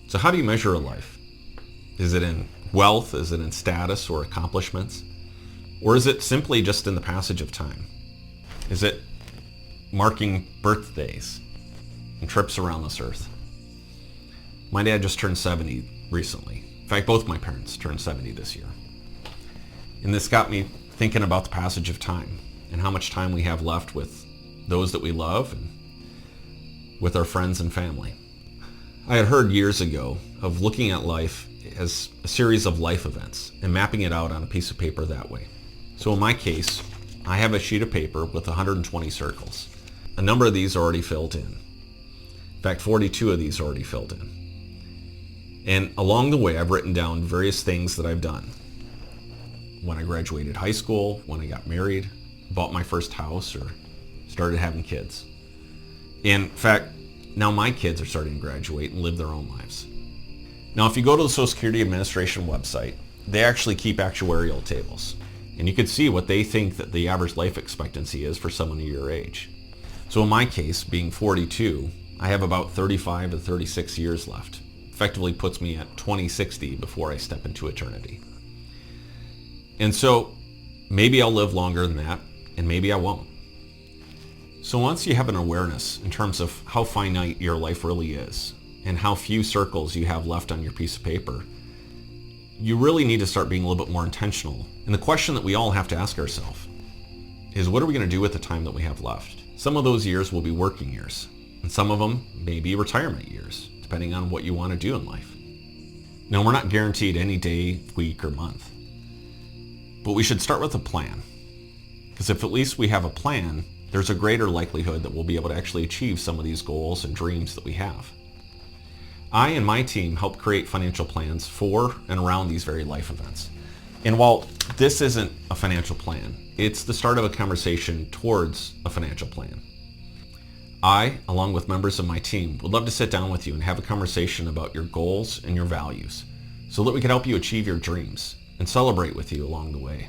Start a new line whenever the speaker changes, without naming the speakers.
So how do you measure a life? Is it in wealth? Is it in status or accomplishments? Or is it simply just in the passage of time? Is it marking birthdays and trips around this earth? My dad just turned 70 recently. In fact, both my parents turned 70 this year. And this got me thinking about the passage of time and how much time we have left with those that we love and with our friends and family. I had heard years ago of looking at life as a series of life events and mapping it out on a piece of paper that way. So in my case, I have a sheet of paper with 120 circles. A number of these are already filled in. In fact, 42 of these are already filled in. And along the way, I've written down various things that I've done. When I graduated high school, when I got married, bought my first house, or started having kids. In fact, now my kids are starting to graduate and live their own lives. Now, if you go to the Social Security Administration website, they actually keep actuarial tables. And you can see what they think that the average life expectancy is for someone of your age. So in my case, being 42, I have about 35 to 36 years left. Effectively puts me at 2060 before I step into eternity. And so maybe I'll live longer than that, and maybe I won't. So once you have an awareness in terms of how finite your life really is and how few circles you have left on your piece of paper, you really need to start being a little bit more intentional. And the question that we all have to ask ourselves is, what are we going to do with the time that we have left? Some of those years will be working years, and some of them may be retirement years, depending on what you want to do in life. Now, we're not guaranteed any day, week, or month, but we should start with a plan. Because if at least we have a plan, there's a greater likelihood that we'll be able to actually achieve some of these goals and dreams that we have. I and my team help create financial plans for and around these very life events. And while this isn't a financial plan, it's the start of a conversation towards a financial plan. I, along with members of my team, would love to sit down with you and have a conversation about your goals and your values so that we can help you achieve your dreams and celebrate with you along the way.